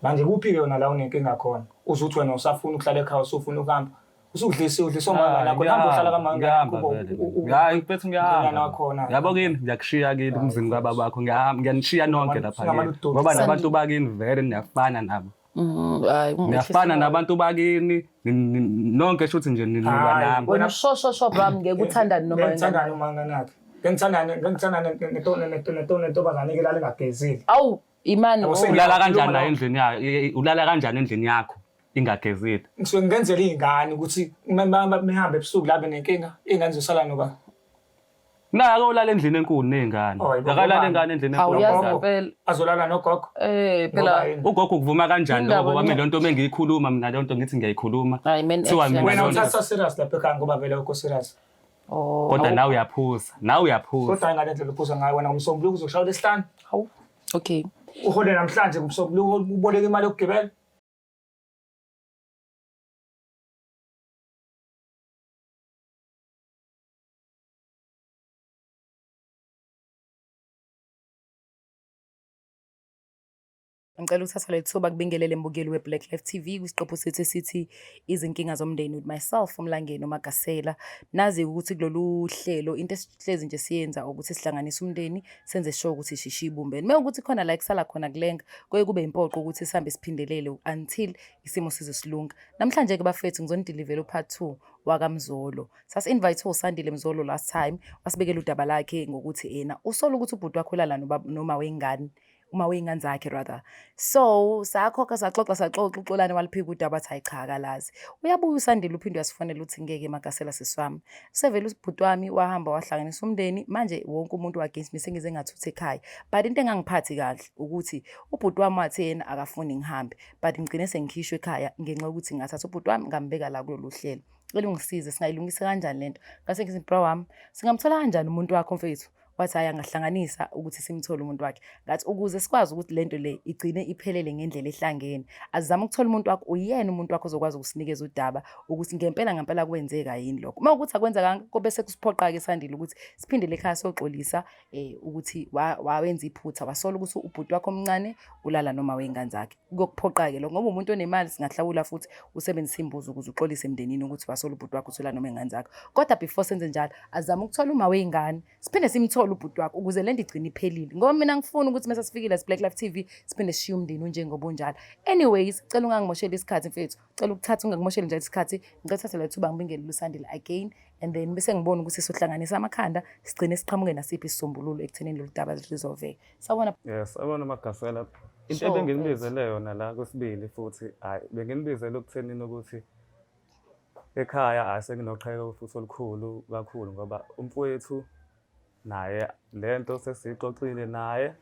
Manje kuphi-ke yona la unenkinga khona? Uzuthi wena usafuna ukuhlala ekhaya usufuna ukuhamba. Usudlisa omangani akho namba uhlala kamangani akho. Hayi mfethu ngiyahamba. Yabo kini ngiyakushiya kini umzini kababa wakho ngiyanishiya nonke lapha ngoba nabantu bakini vele niyafana nabo. Ngiyafana nabantu bakini nonke shuthi nje nilwa nami. Wena shosho bram ngeke uthandane noma ngiyathandana umangani akhe. Ngengithandana nentombazane ke lale ngagezile. Awu imani ulala kanjani endlini yakho? Ulala kanjani endlini yakho ingagezile? Ngisuke ngenzela izingane ukuthi mehambe ebusuku labe nenkinga ingane zisala noba. Ake ulala endlini enkulu nezingane. Akalala ingane endlini enkulu. Awuyazi phela. Azolala nogogo. Phela ugogo kuvuma kanjani lokho kwami le nto mengiyikhuluma mina le nto ngithi ngiyayikhuluma. Wena uthatha serious lapha ekhaya ngoba vele ukho serious. Kodwa nawe uyaphuza. Kodwa ingane ndlela uphuza ngayo wena ngomsombuluko uzoshaya lesihlanu. Hawu. Okay. Uhole namhlanje ngomsombuluko uboleka imali yokugibela. Ngicela ukuthatha le thuba kubingelele mbukeli weBlack Life TV kwisiqephu sethu esithi izinkinga zomndeni with myself uMlangeni uMagasela. Nazi ukuthi kulolu hlelo into esihlezi nje siyenza ukuthi sihlanganise umndeni senze sure ukuthi shishiya ibumbene. Mekuthi khona la kusala khona kulenga kuye kube impoqo ukuthi sihambe siphindelele until isimo sizosilunga. Namhlanje ke bafethu ngizonideliver part 2 wakamzolo. Sasi-invite uSandile Mzolo last time wasibekela udaba lakhe ngokuthi ena usola ukuthi ubhuti wakho ulala noma wengane. Uma wey'ngane zakhe rather. So sakhokha saxoxa uxolani waliphika udaba athi hayi cha akalazi. Uyabuya uSandile uphinde uyasifonela uthi ngeke Magasela siswami. Usevele ubhuti wami wahamba wahlanganisa umndeni manje wonke umuntu against me sengize ngathutha ekhaya. But into engangiphathi kahle ukuthi ubhuti wami wathi yena akafuni ngihambe. But ngigcine sengikhishwe ekhaya ngenxa yokuthi ngathatha ubhuti wami ngambeka la kulolu hlelo. Cela ungisize singayilungisa kanjani lento. Ngase ngithi bro wami singamthola kanjani umuntu wakho mfethu? Wathi haya ngahlanganisa ukuthi simthole umuntu wakhe ngathi ukuze sikwazi ukuthi lento le igcine iphelele ngendlela ehlangene azizama ukuthola umuntu wakho uyena umuntu wakho ozokwazi ukusinikeza udaba ukuthi ngempela kwenzeka yini lokho uma ukuthi akwenzeka kobe sekusiphoqa ke Sandile ukuthi siphindele ekhaya soxolisa ukuthi wawenza iphutha wasola ukuthi ubhuti wakho omncane ulala noma wengane zakhe kokuphoqa ke lokho ngoba umuntu onemali singahlawula futhi usebenzisa imbuzo ukuze uxolise emndenini ukuthi wasola ubhuti wakho ulala noma wengane zakhe kodwa before senze njalo azama ukuthola uma wengane siphinde simthole ubhuti wakho ukuze lento igcine iphelile ngoba mina ngifuna ukuthi mase sifikile Black Life TV siphinde sishiye umndeni njengoba unjalo. Anyways cela ungangimoshela isikhathi mfethu cela ukuthatha ungangimoshela nje isikhathi ngicela la thuba ngibingelele uSandile again and then bese ngibona ukuthi sohlanganisa amakhanda sigcine siqhamuke nasiphi isisombululo ekuthenini lo daba lizoveka. Sawubona. Yes sawubona Magasela. Into ebengilibizele yona la kwesibili futhi hayi benginibizele ukuthenini ukuthi ekhaya asenginoqheka futhi olukhulu kakhulu ngoba umfowethu naye lento sesixoxile naye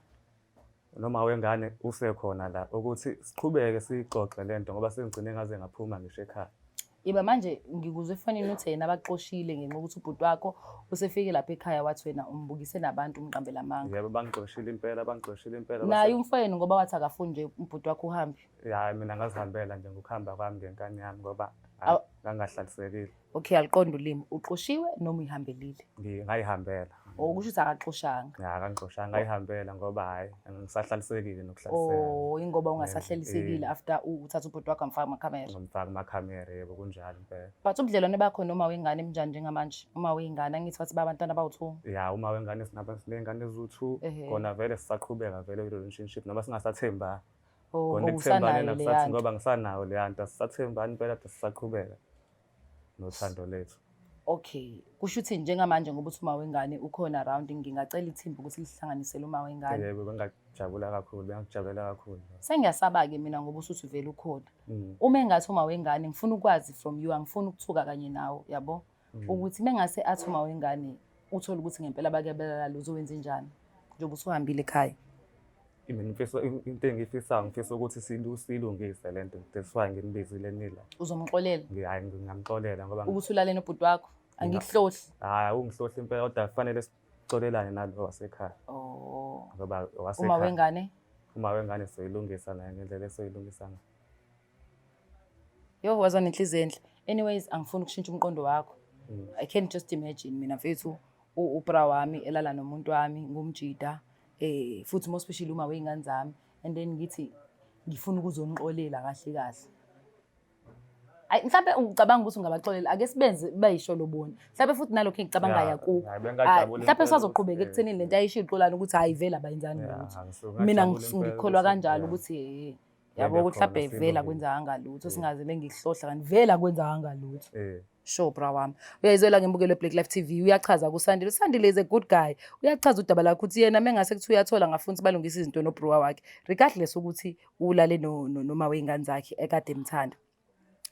noma wengane usekhona la ukuthi siqhubeke sixoxe lento ngoba sengigcine ngaze ngaphuma ngisho ekhaya. Yeba manje ngikuzwe efonini uthi yena abaxoshile ngenxa ukuthi ubhuti wakho usefike lapha ekhaya wathi wena umbukise nabantu umqambela amanga. Yebo bangixoshile impela. Naye umfowenu ngoba wathi akafuni nje ubhuti wakho uhambe. Hayi mina ngazihambela nje ngokuhamba kwami ngenkani yami ngoba ngangahlalisekile. Okay aliqonda ulimi uxoshiwe noma uyihambelile? Ngayihambela. Okusho ukuthi akaxoshanga. Ya akangixoshanga ngayihambela ngoba hayi ngisahlalisekile nokuhlaliseka. Ingoba ungasahlelisekile after uthatha ubhuti wakho amfaka amakhamera. Ngimfaka amakhamera yebo kunjalo impela. But ubudlelwane bakho noma wengane emnjani njengamanje? Uma wengane angithi bathi babantwana bawu2. Ya uma wengane sinengane eziwu2 kona vele sisaqhubeka vele i relationship noma singasathemba. Kona ukuthembana nakusathi ngoba ngisanawo le yanto sisathembana impela sisaqhubeka nothando lethu. Okay kusho ukuthi njengamanje ngoba uthi uma wengane ukhona around ngingacela ithimba ukuthi lihlanganisele uma wengane. Yebo bengajabulela kakhulu. Sengiyasaba ke mina ngoba usuthi vele ukhona. Uma engathi uma wengane ngifuna ukwazi from you angifuni ukuthuka kanye nawo yabo ukuthi mengase athi uma wengane uthola ukuthi ngempela bakebelala uzowenza njani njengoba usuhambile ekhaya. Mina mfisa into engiyifisayo ngifisa ukuthi silungise lento that's why nginibizile nila. Uzomxolela? Hayi ngingamxolela ngoba ukuthi ulale nobhuti wakho angikuhlohli. Hayi ungihlohli impela kodwa kufanele sixolelane nalo wasekhaya. Ngoba wasekhaya. Uma wengane soyilungisa naye ngendlela esoyilungisa ngayo. Yo wazana inhliziyo enhle. Anyways angifuni ukushintsha umqondo wakho. I can't just imagine mina mfethu ubra wami elala nomuntu wami ngumjida futhi most especially uma wey'ngane zami and then ngithi ngifuna ukuzonixolela kahle kahle. Ayi mhlawumbe ngicabanga ukuthi ungabaxolela ake sibenze bayisholo bona. Mhlawumbe futhi nalokho engicabangayo akukho. Mhlawumbe usazoqhubeka ekuthenini lento ayishiya iqolana ukuthi hayi vela bayenzani lutho. Mina ngikholwa kanjalo ukuthi yabo ukuthi mhlawumbe vela kwenza ngalutho singaze bengihlohla kanti vela kwenza ngalutho. Sure bra wami. Uyayizwela ngembukelo yeBlack Life TV uyachaza kuSandile. uSandile is a good guy. Uyachaza udaba lakho ukuthi yena mengase kuthi uyathola ngafuna balungisa izinto nobro wakhe. Regardless ukuthi ulale noma weyingane zakhe ekade emthanda.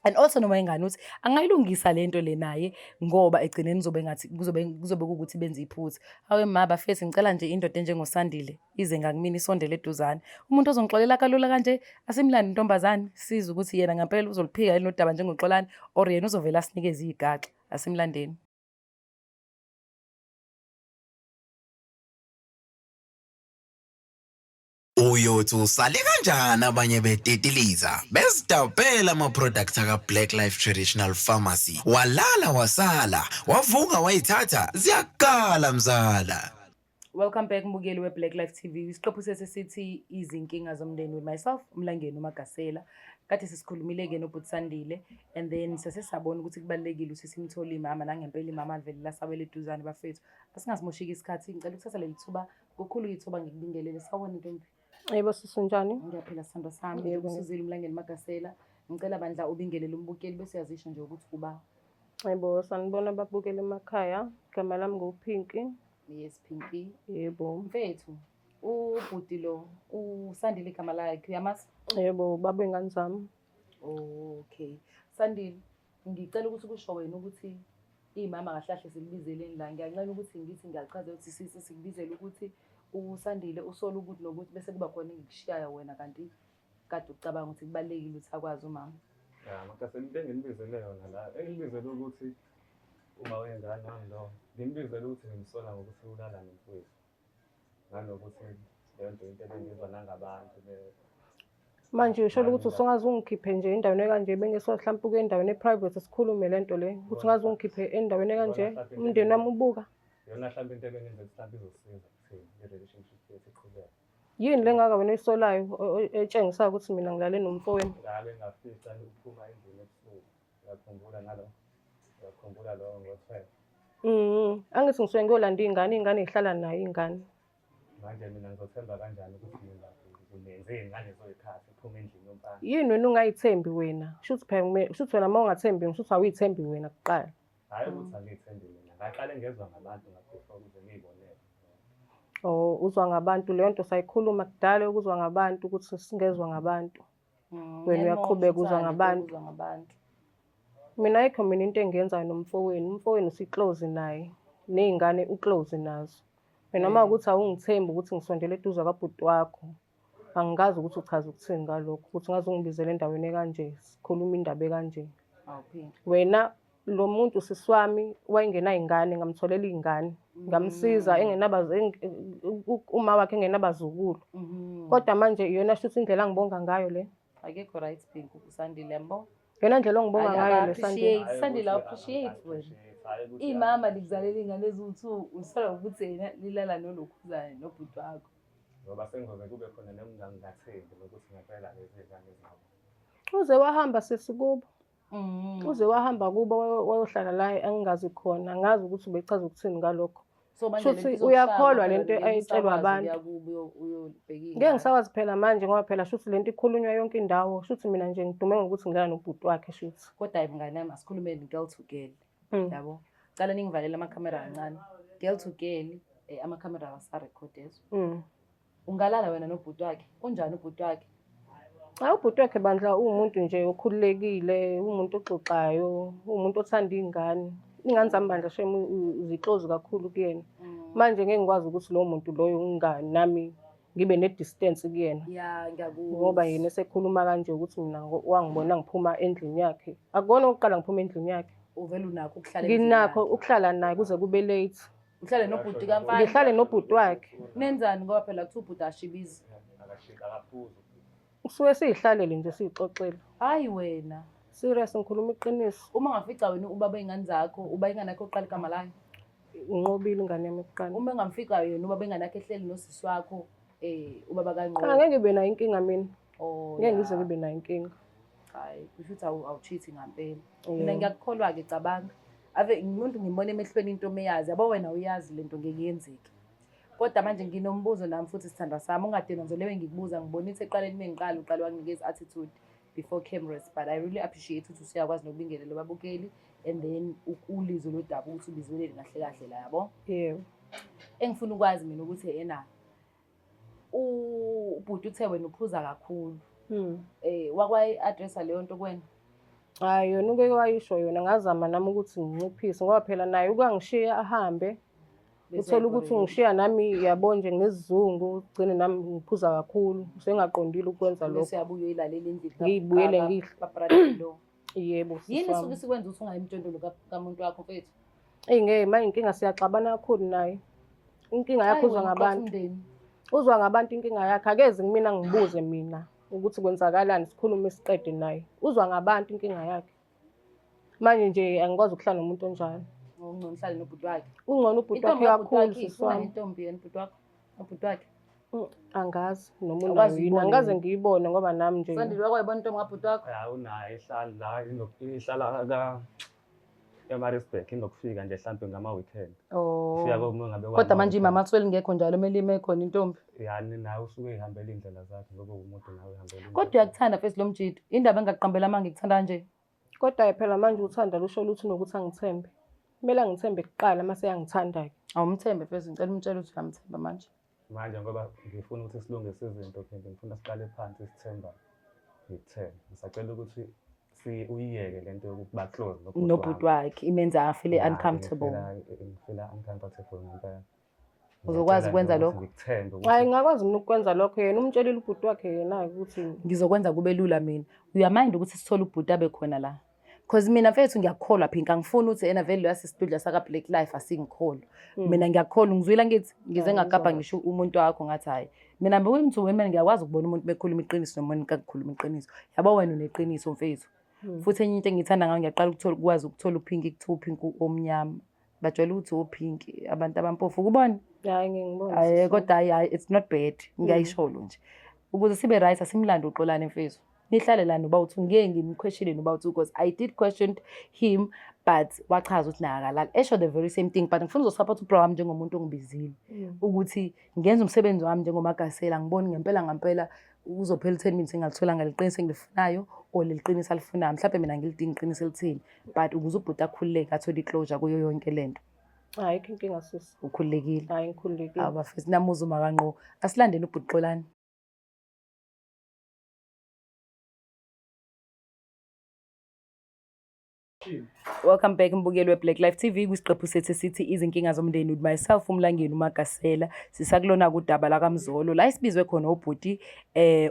And also noma ingane uthi angayilungisa lento le naye ngoba egcineni kuzobe ngathi kuzobe ukuthi benza iphutha. Hawe mama bafethi ngicela nje indoda enjengoSandile ize ngakumina isondele eduzane. Umuntu ozongixolela kalula kanje asimlandi intombazane siza ukuthi yena ngempela uzoliphika elodaba njengoxolani or yena uzovela asinikeze igaxa asimlandeni. Uyothi usale kanjani abanye betetiliza besidabela ama-products aka-Black Life Traditional Pharmacy walala wasala wavuka wayithatha ziyakala mzala. Welcome back mbukeli weBlack Life TV. Isiqephu sesithi izinkinga zomndeni with myself uMlangeni uMagasela. Kade sisikhulumile-ke noButsandile and then sesesabona ukuthi kubalekile ukuthi simthole imama nangempela imama alivele lasabele eduzane bafethu. Asingazimoshiki isikhathi ngicela ukuthatha leli thuba kukhulu ithuba ngikubingelele sawona intombi. Yebo sisunjani? Ngiyaphila sithando sami. Usizile uMlangeni Magasela. Ngicela bandla ubingelele umbukeli bese yazisho nje ukuthi kuba. Yebo sanibona babukele emakhaya. Igama lami nguPinky. Yes Pinky. Yebo. Mfethu ubhuti lo uSandile igama lakhe uyamazi? Yebo baba ingane zami. Okay. Sandile ngicela ukuthi kusho wena ukuthi imama kahlahle silibizeleni la ngiyancela ukuthi ngithi ngiyachaza ukuthi sikubizela ukuthi uSandile usola ukuthi nokuthi bese kuba khona engikushiyayo wena kanti kade ucabanga ukuthi kubalekile ukuthi akwazi umama. Makasela into engilibizele yona la engilibizele ukuthi uma wengane wami lo ngilibizele ukuthi ngimsola ngokuthi ulala nomfowethu ngalokuthi lento into ebengizwa nangabantu Manje usho ukuthi usungaze ungikhiphe nje endaweni kanje bengeso mhlawumbe uke endaweni eprivate sikhulume lento le ukuthi ungaze ungikhiphe endaweni kanje umndeni wami ubuka. Yona mhlawumbe into ebengenza mhlawumbe izosiza kuthini i-relationship yethu iqhubeke. Yini lengaka wena isolayo etshengisa ukuthi mina ngilale nomfowenu? Ngabe ngafisa ukuphuma endlini ebusuku. Ngiyakhumbula nalo. Ngiyakhumbula lo ngothe. Angithi ngisuke ngiyolanda ingane ihlala nayo ingane. Manje mina ngizothemba kanjani ukuthi mina ngizenze ingane zoyikhaya iphuma endlini yomfana. Yini wena ungayithembi wena? Shuthi phela shuthi wena mawungathembi ngisho awuyithembi wena kuqala. Hayi ukuthi angiyithembi mina. Ngaqale ngezwe ngabantu ngaphofa ukuze ngiyibonele. Oh uzwa ngabantu leyo nto sayikhuluma kudala ukuzwa ngabantu ukuthi singezwe ngabantu. Wena uyaqhubeka uzwa ngabantu. Mina ayikho mina into engiyenzayo nomfowenu. Umfowenu siclose naye. Nezingane uclose nazo. Mina uma ukuthi awungithembi ukuthi ngisondele eduze kabhuti wakho. Angikazi ukuthi uchaza ukuthini ngalokho ukuthi ngaze ungibizele endaweni kanje sikhuluma indaba ekanje. Wena lo muntu siswami wayengena ingane ngamtholela ingane ngamsiza uma wakhe engenabazukulu. Kodwa manje iyona shuthi indlela ngibonga ngayo le. Akekho right Pinky uSandile yabo. Yona ndlela ngibonga ngayo le Sandile. Sandile appreciate wena. Imama likuzalela ingane eziwu2 usola ukuthi yena lilala nolokhuzane nobhuti wakho. Ngoba sengizobe kube khona nengingathembi ukuthi ngempela lezi ngane zabo. Uze wahamba sesikubo. Uze wahamba kubo wayohlala la angingazi khona ngazi ukuthi ubechaza ukuthini ngalokho. So manje uyakholwa lento ayitshelwa abantu. Ngeke ngisakwazi phela manje ngoba phela shuthi lento ikhulunywa yonke indawo shuthi mina nje ngidume ngokuthi ngilala nobhuti wakhe shuthi. Kodwa ayibungane nami asikhulume girl to girl. Yabo. Cala ningivalele amakhamera kancane. Girl to girl amakhamera awasarecordes. Ungalala wena nobhuti wakhe. Unjani ubhuti wakhe? Hayi ubhuti wakhe bandla umuntu nje okhululekile, umuntu oxoxayo, umuntu othanda ingane. Ingane zami bandla shame uziclose kakhulu kuyena. Manje ngeke ngikwazi ukuthi lo muntu loyo ungani nami ngibe ne distance kuyena. Yeah, ngiyakuzwa. Ngoba yena esekhuluma kanje ukuthi mina wangibona ngiphuma endlini yakhe. Akubona oqala ngiphuma endlini yakhe. Uvela unakho ukuhlala nginakho ukuhlala naye kuze kube late. Uhlale nobhuti kamfana. Ngihlale nobhuti wakhe. Nenzani ngoba phela kuthi ubhuti ashibizi. Akashika kaphuzu. Usuke sihlalele nje sixoxela. Hayi wena. Serious ngikhuluma iqiniso. Uma ngafica wena ubaba ingane zakho, uba ingane yakho oqala igama layo. Unqobile ingane yami eqala. Uma ngamfika yena ubaba ingane yakhe ehleli nosisi wakho, ubaba kaNqobo. Angeke ngibe nayo inkinga mina. Oh, ngeke ngize ngibe nayo inkinga. hayi kusho ukuthi awu-cheat ngampela. Yebo. Mina ngiyakukholwa-ke cabanga. Ave ngimuntu ngibona emehlweni into omeyazi, yabo wena uyazi lento ngeke yenzeke. Kodwa manje nginombuzo nami futhi sithandwa sami, ungadinwa nje lewe ngikubuza, ngibonise eqaleni mengiqala uqala wanginikeza attitude before cameras, but I really appreciate ukuthi usuyakwazi nokubingelela ababukeli and then ulizwe lodaba ukuthi ubizelele kahle kahle la yabo. Yebo. Engifuna ukwazi mina ukuthi yena ubhuti uthe wena uphuza kakhulu. Wakwayi-addressa leyo nto kuwena? Hayi yona uke wayisho yona, ngazama nami ukuthi nginciphise ngoba phela naye ukangishiya ahambe. Uthola ukuthi ungishiya nami yabo nje ngesizungu, ugcine nami ngiphuza kakhulu. Usengaqondile ukwenza lokho. Bese uyabuya uyilalela indlela. Ngiyibuyele ngihle. Yebo. Yini suke sikwenza ukuthi ungayi emntondolo kamuntu wakho mfethu? Ngeke manje inkinga siyaxabana kakhulu naye. Inkinga yakhe uzwa ngabantu. Uzwa ngabantu inkinga yakhe. Akeze mina ngibuze mina ukuthi kwenzakalani, sikhulume siqede naye. Uzwa ngabantu inkinga yakhe. Manje nje angikwazi ukuhlala nomuntu onjalo. Ungcono uhlale nobhuti wakhe. Ungcono ubhuti wakhe kakhulu siswami. Intombi yena ubhuti wakho? Ubhuti wakhe? Angazi noma unayo yini. Angaze ngiyibone ngoba nami nje. Sandile wakwayibona intombi kabhuti wakho? Ya unayo ihlala la eMaritzburg inokufika nje mhlambe ngama-weekend. Ufika komunye ngabe kodwa manje imama kuswele ngekho njalo kumele ime khona intombi. Yani nawe usuke ehambela indlela zakhe ngoba umuntu nawe ehambela. Kodwa uyakuthanda fesi lo mjidi. Indaba engakuqambela manje ngikuthanda kanje. Kodwa phela manje uthanda lusho luthi nokuthi angithembe. Kumele angithembe kuqala mase yangithanda-ke. Awumthembe fesi ngicela umtshele ukuthi uyamthemba manje. Manje ngoba ngifuna ukuthi silungise izinto phela ngifuna siqale phansi sithemba. Ngithemba. Ngisacela ukuthi uyiyeke lento yokuba close nobhuti wakhe imenza afile uncomfortable. Ngifila uncomfortable ngempela. Uzokwazi ukwenza lokho? Ngikuthembe. Hayi ngakwazi mina ukwenza lokho, yena umtshelile ubhuti wakhe yena ukuthi ngizokwenza kube lula mina. Uyamind ukuthi sithole ubhuti abe khona la. Because mina mfethu ngiyakukholwa Pink, angifuni ukuthi yena vele yasisibhedlela saka Black Life asingikholwa. Mina ngiyakukholwa, ngizwila ngithi ngize ngagaba ngisho umuntu wakho ngathi hayi. Mina bewemthu wena ngiyakwazi ukubona umuntu bekhuluma iqiniso nomuntu akakhuluma iqiniso. Yabo wena uneqiniso mfethu. Futhi enye into engithanda ngayo ngiyaqala ukwazi ukuthola uPink kuthiwa uPink omnyama. Bajwayele ukuthi uPink abantu abampofu ukubona. hayi ngiyibona. Hayi kodwa hayi it's not bad. Ngiyayisholo nje. Ukuze sibe right asimlando uxolane mfethu. Nihlale la noba uthi ngeke ngimquestion noba uthi because I did question him but wachaza ukuthi naye akalala. Esho the very same thing but ngifuna uzosupport ubro wami njengomuntu ongibizile. Ukuthi ngenza umsebenzi wami njengomagasela ngiboni ngempela uzophela 10 minutes engalithola ngaliqiniso engilifunayo o leliqiniso alifunayo. Mhlawumbe mina ngilidinga iqiniso elithini but ukuze ubhuti akhululeke athole iclosure kuyo yonke lento. Hayi inkinga sisi. Ukhululekile. Hayi ngikhululekile. Abafisi namuza makanqo. Asilandeni ubhuti Xolani. Welcome back mbukeli weBlack Life TV kwisiqephu sethu sithi izinkinga zomndeni with myself uMlangeni uMagasela. Sisakulona kudaba la kaMzolo la isibizwe khona ubhuti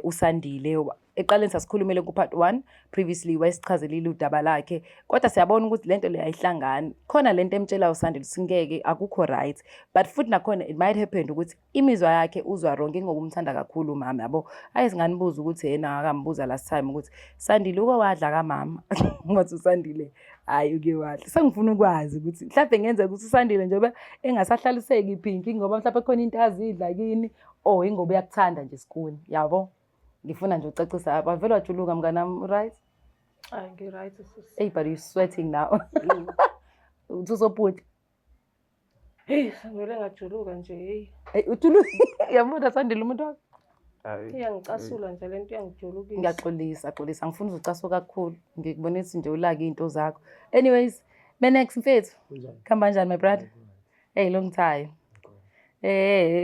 uSandile. Eqaleni sasikhulumele ku part 1 previously wayesichazelile udaba lakhe kodwa siyabona ukuthi lento le ayihlangani. Khona lento emtshela uSandile singeke akukho right but futhi nakhona it might happen ukuthi imizwa yakhe uzwa wrong ngokumthanda kakhulu mama yabo. Ayisinganibuza ukuthi yena akambuza last time ukuthi Sandile uke wadla kaMama ngathi uSandile hayi uke wadla. Sengifuna ukwazi ukuthi mhlawumbe ngenze ukuthi uSandile njengoba engasahlaliseki Pink ngoba mhlawumbe khona into azidla kini o ingoba uyakuthanda nje isikuni yabo. Ngifuna nje ucacisa apha vele wajuluka mnganami right? Hayi ngi right sisi. Hey but you sweating now. Uzobhuti. Hey ngivele ngajuluka nje hey. Hey uthulu yamona Sandile umuntu wakho. Iyangicasula nje lento iyangijulukisa. Ngiyaxolisa ngifuna uzucasuka kakhulu ngikubonisa nje ulaka into zakho. Anyways, next mfethu. Khamba kanjani my brother? Hey long time.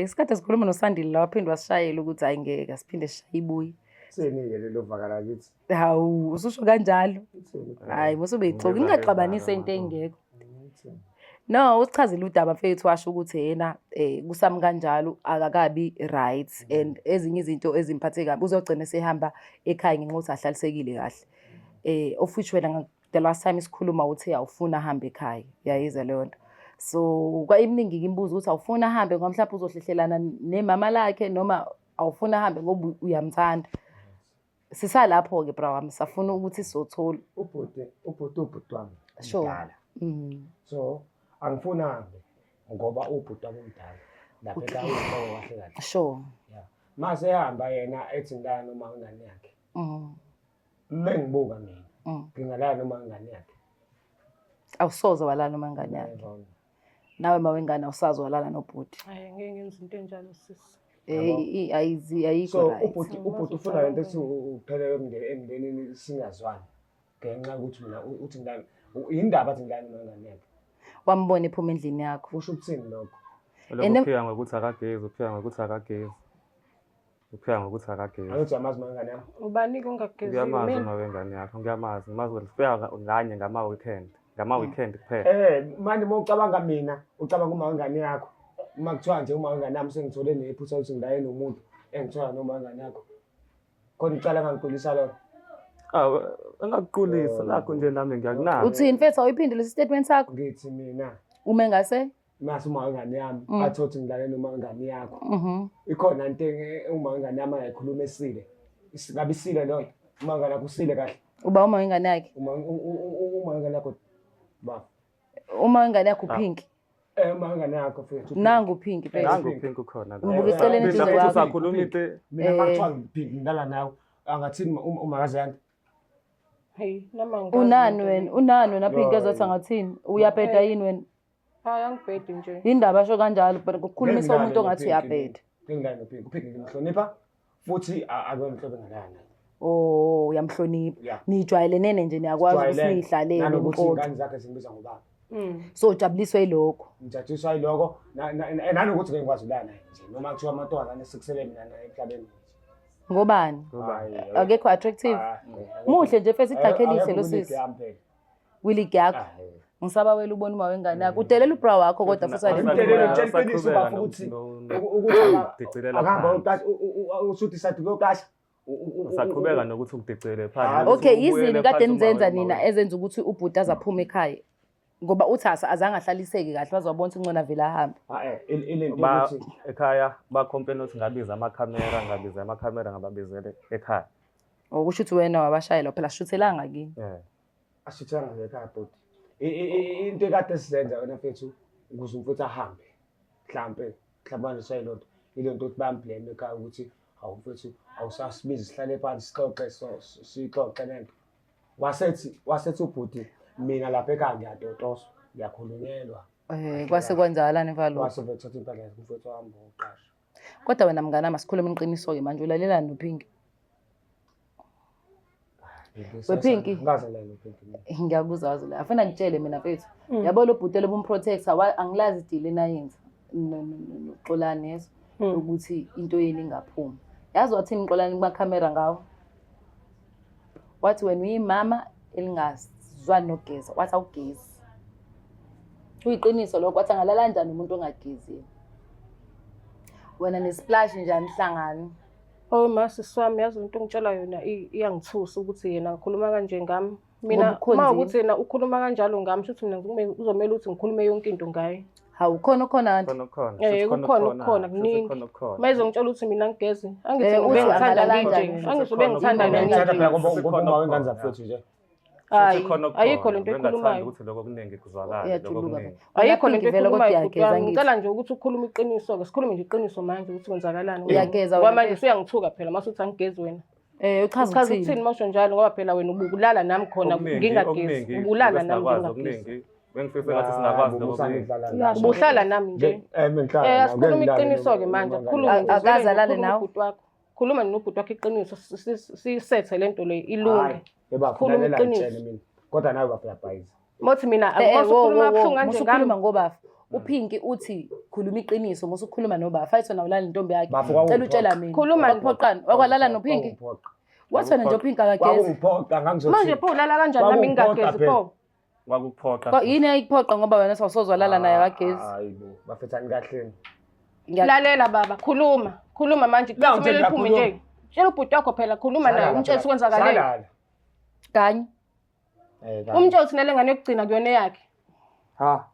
Isikhathi sikhuluma noSandile la waphindwa sishayela ukuthi hayi ngeke asiphinde sishaye ibuyi. Senike lelo vakala kithi. Hawu ususho kanjalo. Hayi musube ixoki ningaxabanisa into engekho. No usichazile udaba mfethu washo ukuthi yena kusami kanjalo akakabi right and ezinye izinto ezimphathe kabi uzogcina sehamba ekhaya ngenxa ahlalisekile kahle. Of which wena the last time isikhuluma uthi awufuna hamba ekhaya. Yayiza leyo nto. So kwa iminingi ngimbuza ukuthi awufuna hambe ngoba mhlawumbe uzohlehlelana nemama lakhe noma awufuna hambe ngoba uyamthanda. Sisalapho ke bra wami safuna ukuthi sizothola ubhuti wami. Sure. So angifuna hambe ngoba ubhuti wami umdala. Lapha ekhaya kahle kahle. Sure. Yeah. Mase ehamba yena ethi ngilala noma ingane yakhe. Mengibuka mina. Ngingalala noma ingane yakhe. Awusoze walala noma ingane yakhe. Nawe mawengane awusazi walala nobhuti. Hayi ngeke ngenze into enjalo sisi. Ayikho So right. ubhuti ufuna lento ethi uphelele emndenini singazwani. Ngenxa ukuthi mina uthi ngilala indaba athi ngilala noma ingane yakhe. Wambona iphuma endlini yakho. Kusho ukuthini lokho? Lokho uphika ngokuthi akagezi, uphika ngokuthi akagezi. Uphika ngokuthi akagezi. Ayothi amazi mangane yami. Ubani kungagezi Ngiyamazi mina? uma wengane yakho, ngiyamazi. Mazi ukuthi ufika nganye ngama-weekend. Ngama-weekend kuphela. Manje uma ucabanga mina, ucabanga uma wengane yakho. Uma kuthiwa nje uma wengane yami sengithole nephutha ukuthi ngidaye nomuntu engithola noma wengane yakho. Khona icala ngangigulisa lona. Engakuqulisa nakho nje nami ngiyakunaka. Uthini mfethu awuyiphindile statement sakho? Ngithi mina Uma engase? mase uma wengane yami athothi ngilale noma wengane yakho. Ikhona into uma wengane yami ayikhuluma esile. Ngabe isile lona. Uma wengane yakho usile kahle. Uba uma wengane yakhe? Uma wengane yakho ba. Uma wengane yakho Pink. Uma wengane yakho mfethu. Nangu Pink mfethu. Nangu Pink ukhona. Ngibuka eceleni eduze kwakho. Usakhuluma into. Mina makuthiwa ngidlala nawe angathini uma kazanti. Hey, nama Unani wena? Unani wena Pink ezothi angathini? Uyabheda yini wena? Hayi angibhedi nje. Indaba asho kanjalo but ukukhulumisa umuntu ongathi uyabheda. Ngingane noPink. uPink ngimhlonipha futhi akwemhlobo engalana. Oh, uyamhlonipha. Yeah. Nijwayelene nje niyakwazi ukuthi nihlalele nanokuthi inkosi. ingane zakhe zingibiza ngobaba. So ujabuliswe yilokho. Ngijathiswa yiloko nanokuthi ngikwazi ulana naye nje noma kuthiwa amantombazane sikusele mina naye emhlabeni. Ngobani? Akekho attractive. Muhle nje fesi idakhelise lo sisi. Willy yakho. Ngisaba wena ubona uma wengane yakho. Udelela ubra wakho kodwa futhi Udelele tsheliqiniso bafuna ukuthi akahamba usuthi sathi lokasha. Usaqhubeka nokuthi ukudicele phansi. Okay, izini kade nizenza nina ezenza ukuthi ubhuti azaphuma ekhaya. Ngoba uthasa azange ahlaliseke kahle wazobona ukuthi ngcona vele ahamba. Ba ekhaya bacomplain ukuthi ngabiza amakhamera ngababizele ekhaya. Okusho ukuthi wena wabashayela phela shuthelanga kini. Asithanga ekhaya bhuti. Into ekade sizenza wena mfethu ukuze umfethu ahambe. Mhlambe shayilonto. Ilonto ukuthi bamblame ekhaya ukuthi awumfethu awusasibizi sihlale phansi sixoxe sixoxe nento. Wasethi ubhuti mina lapha ekhaya ngiyadotoswa ngiyakhulunyelwa. Kwase kwenzakalani mfalo? Wase bethatha impahla yakhe umfethu wami ngoqasha. Kodwa wena mngana masikhuluma iqiniso ke manje ulalelana noPink. Wepinki ngazalela noPink. Ngiyakuzwa wazela. Afuna ngitshele mina mfethu. Yabo lo bhutele bomprotector angilazi deal nayenza. Noxolane yeso ukuthi into yeni ingaphumi. Yazi wathini Xolani kumakhamera ngawo? Wathi wena uyimama elingazwani nogeza, wathi awugezi. Uyiqiniso lokho wathi angalala kanjani umuntu ongagezile. Wena nesplash njani ihlangana? Oh masi swami yazi into ngitshela yona iyangithusa ukuthi yena ngikhuluma kanje ngami. Mina uma ukuthi yena ukhuluma kanjalo ngami futhi mina uzomela ukuthi ngikhulume yonke into ngaye. Hawu khona kanti. Kukhona kuningi. Mayize ngitshela ukuthi mina ngigeze. Angithi ube ngithanda nje. Angithi ube ngithanda nje. Ngithanda phela ngoba wengane zaphethu nje. Ayikho lento ekhulumayo. Ukuthi lokho kuningi kuzwakala lokho kuningi. Ayikho lento ekhulumayo. Ngicela nje ukuthi ukhulume iqiniso ke sikhulume nje iqiniso manje ukuthi kwenzakalani. Uyageza wena. Manje usuyangithuka phela mase uthi angigezi wena. Uchaza ukuthini masho njalo ngoba phela wena ubulala nami khona ngingagezi. Ubulala nami ngingagezi. Bengifisa ngathi singakwazi lokho. Ubuhlala nami nje. Asikhuluma iqiniso ke manje. Khuluma akazalale nawe. Khuluma nobhuti wakhe iqiniso sisethe lento le ilunge. Khuluma iqiniso mina. Kodwa nawe bafuyabhayiza. Mothi mina akukhuluma kabuhlungu kanje ngami. Ukhuluma ngobafa. uPinki uthi khuluma iqiniso mase ukhuluma noBafa ayitho na ulala intombi yakhe cela utshela mina khuluma uphoqana wakwalala noPinki wathona nje uPinki akagezi wakungiphoqa ngangizothi manje pho ulala kanjani nami ngingagezi pho wakuphoqa yini ayikuphoqa ngoba wena sawusozwalala naye akagezi hayibo bafethani kahleni lalela baba khuluma manje kumele uphume nje tshela ubhuti wakho phela khuluma naye umtshela ukwenzakaleni kanye umtshela uthi nale ngane yokugcina kuyona yakhe ha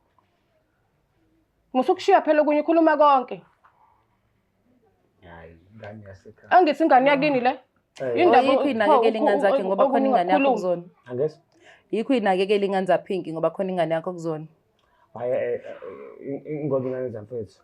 musukushiya phela kunye khuluma konke hayi ngane yasekhaya angithi ingane yakini le indaba yikho inakekela ingane zakhe ngoba khona ingane yakho kuzona angesi yikho inakekela ingane zaPinki ngoba khona ingane yakho kuzona hayi ngoba ingane zamfethu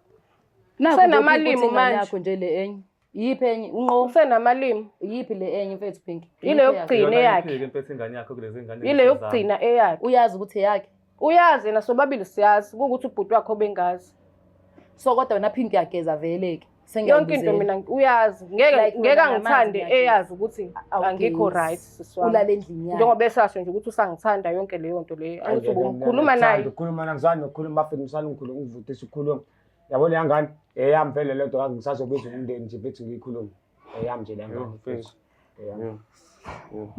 senamalimi manje yakho nje le enye Yiphi enye unqo Usenamalimi. yiphi le enye mfethu Pink? Ile yokugcina eyakhe. Impethe ingane yakho kulezi ngane. Ile yokugcina eyakhe. Uyazi ukuthi eyakhe. Uyazi na sobabili siyazi ukuthi ubhuti wakho bengazi. So kodwa wena Pink yageza veleke. Yonke into mina uyazi ngeke angithande eyazi ukuthi angikho right siswami. Ulale endlini yakhe. Njengoba esasho nje ukuthi usangithanda yonke leyo nto leyo. Angithi ukhuluma naye. Ukhuluma nangizani nokukhuluma bafethu ngisala ngikhuluma ngivutisa ukukhuluma. Yabona yangani? Eyami vele le nto ngisazobiza umndeni nje bethi ngiyikhuluma. Eyami nje lengane mfethu.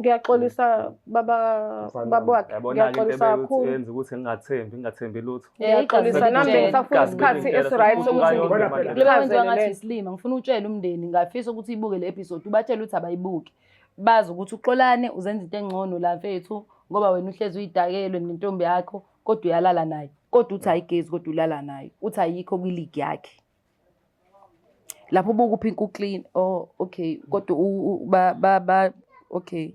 Ngiyaxolisa baba wakhe. Ngiyaxolisa kakhulu. Yenza ukuthi ngingathembi lutho. Ngiyaxolisa nami ngisafuna isikhathi esiright sokuthi ngichaze ngathi isilima ngifuna utshela umndeni ngafisa ukuthi ibuke le episode ubatshela ukuthi abayibuki bazi ukuthi uXolani uzenza into engcono la mfethu ngoba wena uhlezi uyidakelwe nentombi yakho kodwa uyalala naye kodwa uthi ayigezi kodwa ulala naye uthi ayikho kwi-league yakhe lapho ubuka uPink uclean oh okay kodwa okay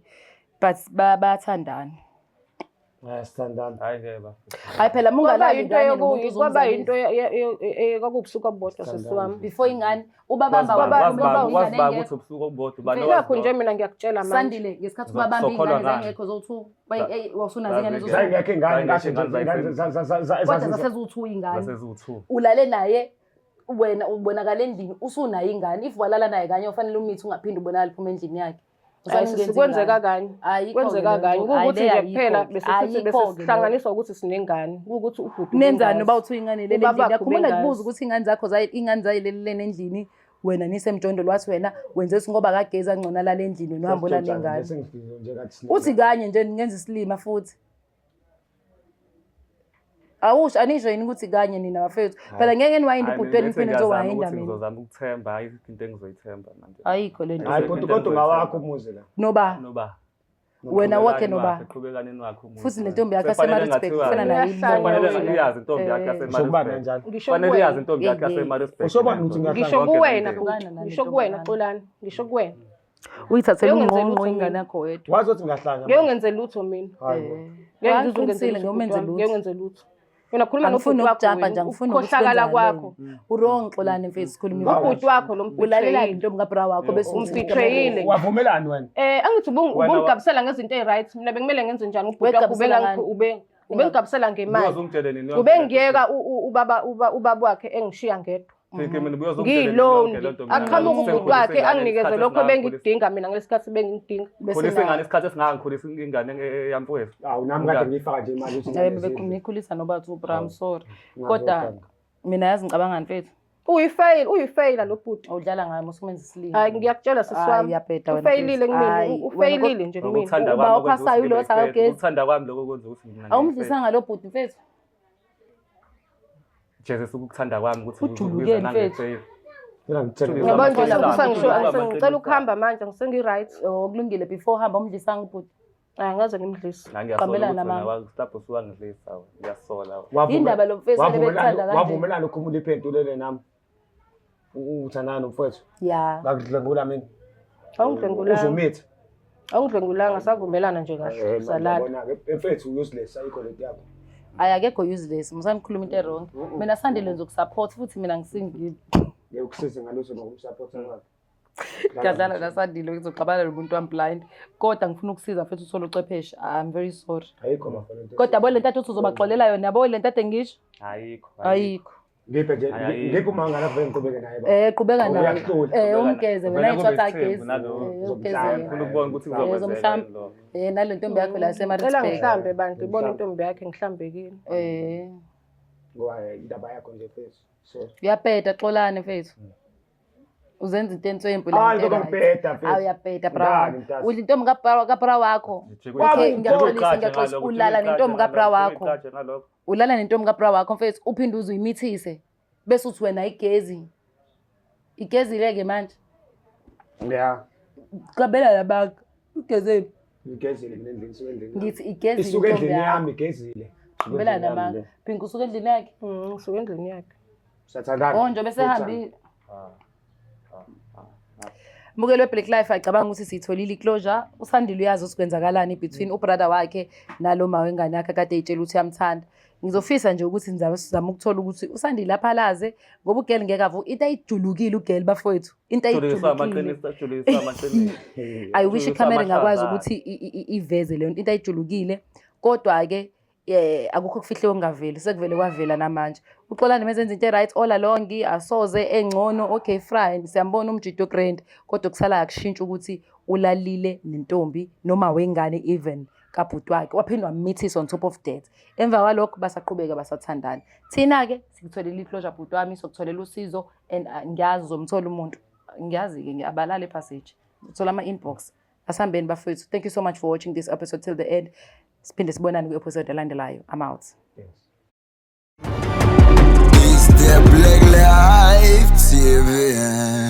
but bathandana Standard. Hayi ngeba. hayi phela mungalali ingane nomuntu kwaba into kwakubusuku obodwa sesiwami. before ingane ubabamba waziba ukuthi ubusuku obodwa bani Ngakho nje mina ngiyakutshela manje. Sandile ngesikhathi ubabamba ingane zangekho zowu2 wasunazi ingane zowu2 Ngeke ingane kodwa zasezu2 ingane zasezu2 ulale naye wena ubonakala endlini usunayo ingane if walala naye kanye ufanele umithi ungaphindi ubonakala phuma endlini yakhe Kwenzeka kanye. Kwenzeka kanye ukuthi nje kuphela besihlanganiswa ukuthi sinengane ukuthi ubhuti nenzani uba uthi ingane lele endlini yakhumula kubuza ukuthi ingane zakho ingane zayilelele endlini wena nisemjondolo wathi wena wenze singoba kageza ngcona la endlini nohambo la lengane uthi kanye nje ngenza isilima futhi awusho anisho yini ukuthi kanye nina bafethu phela ngeke niwayinde ubhutweni niphinde nizowayinda mina ngizozama ukuthemba hayi into engizoyithemba manje ayikho lento hayi kodwa ngawakho umuzi la noba wena wakhe noba eqhubekaneni wakhe umuzi futhi nentombi yakhe yaseMaritzburg ifana nayo fanele iyazi intombi yakhe yaseMaritzburg fanele iyazi intombi yakhe yaseMaritzburg usobani ukuthi ngisho kuwena ngisho kuwena Xolani ngisho kuwena uyithathele ungqongqo ingane yakho wedwa wazi ukuthi ngahlanga ngeke ngenze lutho mina ngeke ngizungenzele ngeke ngenze lutho Wena khuluma ngifuna nobhuti ukujumpa nje ngifuna ukukhohlakala kwakho. Wrong Xolani mfethu sikhuluma Ubhuti wakho lo ulalela intombi kabra wakho bese umfitreyile. Wavumelani wena? Angithi ubungigabisela ngezinto eziright mina bekumele ngenze njani ubhuti wakho ubengigabisela ngemali. Ubengiyeka ubaba wakhe engishiya ngedwa. Ngilone aqhamuka ubhuti wakhe anginikeze lokho bengidinga mina ngesikhathi bengidinga khulisa ingane isikhathi esingangikhulisa ingane yamfowethu awu nami kade ngifaka nje imali ukuthi ngikhulisa noba two bram sorry kodwa mina yazi ngicabanga mfethu uyifaila lo bhuti awudlala ngayo musumenza isilimo hayi ngiyakutshela siswami iyabheda wena ufailile kumina ufailile nje kumina uba uphasayo lo sakagezi uthanda kwami lokho kwenza ukuthi mina awumdlisanga lo bhuti mfethu Jesus ukuthanda kwami ukuthi ujuluke mfethu Ngiyabona ngisho ngicela ukuhamba manje ngisengi-right. Kulungile before hamba umdlisanga ubhuti. Ngaze ngimdlisa. Qabelana mama. Stop usungangidlisa ngiyasola. Indaba lo mfethu lebethanda kanje. Wavumelana ukhumula iphendulele nami. Uthandana nomfowethu. Yeah. Ngakudlengula mina. Awungidlengulanga. Uzumithi. Awungidlengulanga savumelana nje kahle. Salala. Mfethu useless ayikho lento yakho. Ayakekho useless. Musangikhuluma into wrong. Mina Sandile ngizokusupport futhi mina ngisingile. Ngikusize ngaloso ngokusupport kwakho. Ngiyadlala la Sandile ngizoxabana nomuntu wami blind. Kodwa ngifuna ukusiza futhi usolo ucepheshe. I'm very sorry. Ayikho mafana. Kodwa yabo lento athi uzobaxolela yona yabo lento ade ngisho? Ayikho. Ayikho. Ngiphe nje ngiphe umangala vele ngqubeke naye. Qhubeka naye. Umgeze wena ayithatha agezi. Ugeze. Ngifuna ukubona ukuthi uzomhlamba. Nalo ntombi yakho la eMaritzburg. Cela ngihlambe bantu ibona intombi yakhe ngihlambekile. Ngoba indaba yakho nje mfethu. So. Uyapeta Xolani mfethu. Uzenza into entswempu la. Hayi ngiyapeta mfethu. Uyapeta bra. Udla intombi kabra wakho. Okay ngiyaqolisa ulala nentombi kabra wakho. Ulala nentombi kabra wakho mfethu uphinde uzuyimithise. Bese uthi wena igezi. Igezi leke manje. Yeah. Qabela labaka. Ugezeni. Igezile mina endlini suke endlini. Ngithi igezile. Isuke endlini yami igezile. Qabela namanga. Phinki usuke endlini yakhe. Usuke endlini yakhe. Sathandana. Nje bese ehambile. Mbukeli we-Black Life acabanga ukuthi siyitholile i-closure. USandile uyazi ukuthi kwenzakalani between ubrother wakhe nalo mawengane yakhe kade eyitshela ukuthi uyamthanda. Ngizofisa nje ukuthi sizame ukuthola ukuthi uSandile aphalaze ngoba ugeli ngeke avu into ayijulukile ugeli bafowethu. Into ayijulukile. I wish ikhamera ingakwazi ukuthi iveze leyo into ayijulukile. Kodwa ke akukho kufihle okungaveli sekuvele kwavela namanje. Uxolani mezenza into right all along asoze engcono okay fine siyambona umjido grand kodwa kusala akushintsha ukuthi ulalile nentombi noma wengane even kabhuti wakhe waphindwa wamithisa on top of that. Emva kwalokho basaqhubeka basathandana. Thina ke sikutholile i-closure bhuti wami sokutholela usizo and ngiyazi uzomthola umuntu. Ngiyazi ke ngiyabalala epassage. Uthola ama-inbox. Asambeni bafethu. Thank you so much for watching this episode till the end. Siphinde sibonane kwi-episode elandelayo. I'm out. It's the Black Life TV.